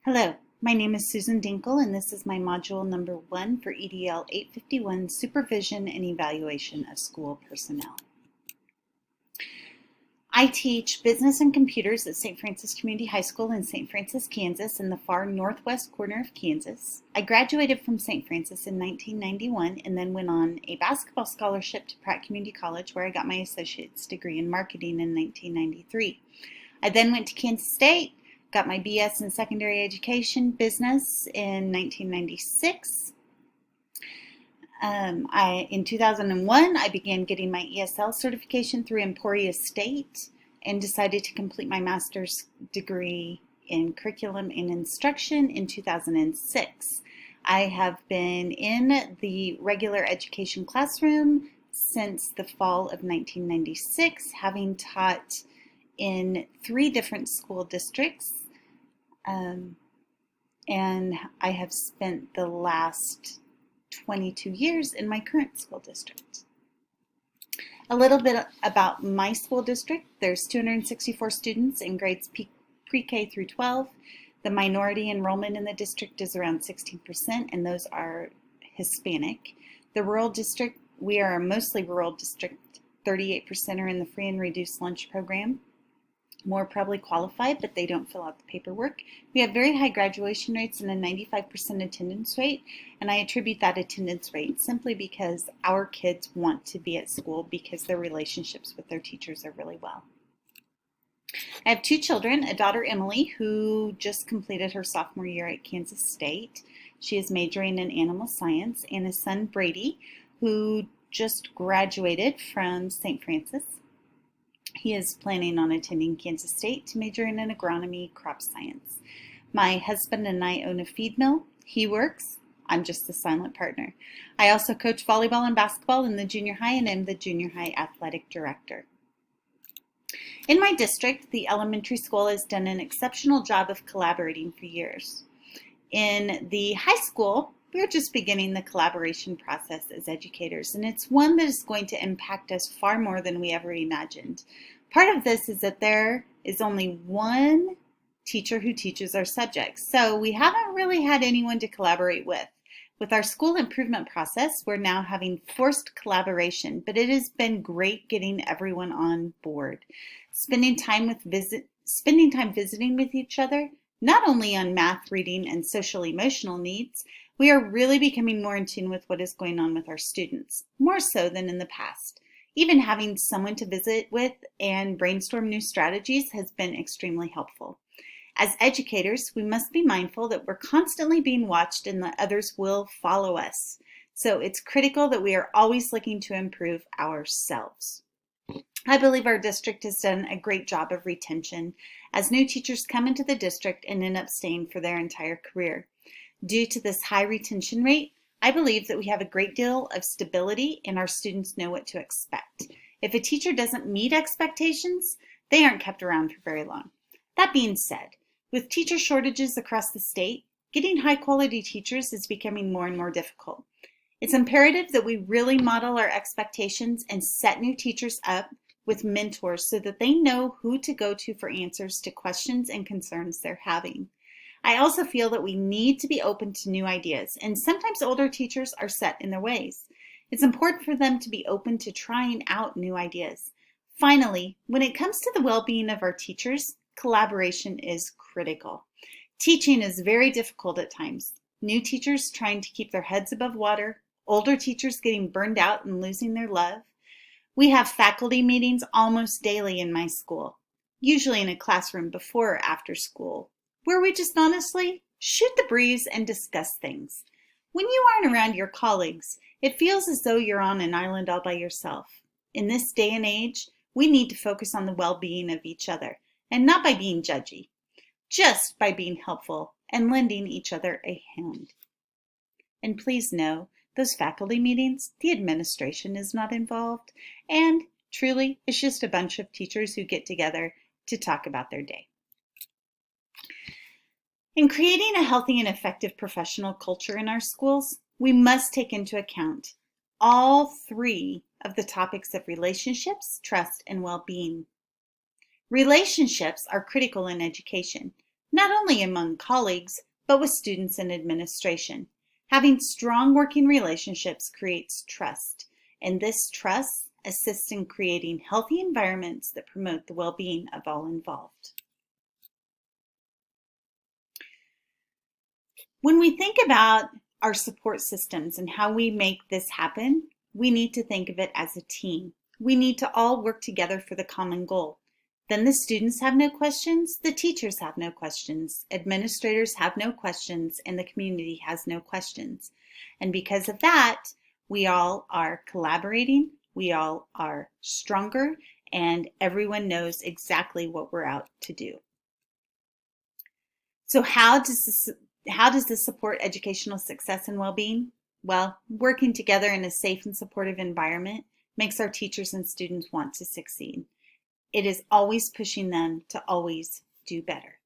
Hello, my name is Susan Dinkle, and this is my module number 1 for EDL 851, Supervision and Evaluation of School Personnel. I teach business and computers at St. Francis Community High School in St. Francis, Kansas, in the far northwest corner of Kansas. I graduated from St. Francis in 1991 and then went on a basketball scholarship to Pratt Community College, where I got my associate's degree in marketing in 1993. I then went to Kansas State, got my BS in secondary education business in 1996. In 2001, I began getting my ESL certification through Emporia State and decided to complete my master's degree in curriculum and instruction in 2006. I have been in the regular education classroom since the fall of 1996, having taught in 3 different school districts, and I have spent the last 22 years in my current school district. A little bit about my school district. There's 264 students in grades pre-K through 12. The minority enrollment in the district is around 16%, and those are Hispanic. The rural district, we are a mostly rural district. 38% are in the free and reduced lunch program. More probably qualified, but they don't fill out the paperwork. We have very high graduation rates and a 95% attendance rate, and I attribute that attendance rate simply because our kids want to be at school because their relationships with their teachers are really well. I have 2 children, a daughter, Emily, who just completed her sophomore year at Kansas State. She is majoring in animal science, and a son, Brady, who just graduated from St. Francis. He is planning on attending Kansas State to major in agronomy crop science. My husband and I own a feed mill. He works. I'm just the silent partner. I also coach volleyball and basketball in the junior high and am the junior high athletic director. In my district, the elementary school has done an exceptional job of collaborating for years. In the high school, we're just beginning the collaboration process as educators, and it's one that is going to impact us far more than we ever imagined. Part of this is that there is only one teacher who teaches our subjects, so we haven't really had anyone to collaborate with. With our school improvement process, we're now having forced collaboration, but it has been great getting everyone on board. Spending time visiting with each other, not only on math, reading, and social emotional needs, we are really becoming more in tune with what is going on with our students, more so than in the past. Even having someone to visit with and brainstorm new strategies has been extremely helpful. As educators, we must be mindful that we're constantly being watched and that others will follow us. So it's critical that we are always looking to improve ourselves. I believe our district has done a great job of retention as new teachers come into the district and end up staying for their entire career. Due to this high retention rate, I believe that we have a great deal of stability and our students know what to expect. If a teacher doesn't meet expectations, they aren't kept around for very long. That being said, with teacher shortages across the state, getting high quality teachers is becoming more and more difficult. It's imperative that we really model our expectations and set new teachers up with mentors so that they know who to go to for answers to questions and concerns they're having. I also feel that we need to be open to new ideas, and sometimes older teachers are set in their ways. It's important for them to be open to trying out new ideas. Finally, when it comes to the well-being of our teachers, collaboration is critical. Teaching is very difficult at times. New teachers trying to keep their heads above water, older teachers getting burned out and losing their love. We have faculty meetings almost daily in my school, usually in a classroom before or after school, where we just honestly shoot the breeze and discuss things. When you aren't around your colleagues, it feels as though you're on an island all by yourself. In this day and age, we need to focus on the well-being of each other, and not by being judgy, just by being helpful and lending each other a hand. And please know, those faculty meetings, the administration is not involved, and truly, it's just a bunch of teachers who get together to talk about their day. In creating a healthy and effective professional culture in our schools, we must take into account all 3 of the topics of relationships, trust, and well-being. Relationships are critical in education. not only among colleagues, but with students and administration. Having strong working relationships creates trust, and this trust assists in creating healthy environments that promote the well-being of all involved. When we think about our support systems and how we make this happen, we need to think of it as a team. We need to all work together for the common goal. Then the students have no questions, the teachers have no questions, administrators have no questions, and the community has no questions. And because of that, we all are collaborating, we all are stronger, and everyone knows exactly what we're out to do. So how does this support educational success and well-being? Well, working together in a safe and supportive environment makes our teachers and students want to succeed. It is always pushing them to always do better.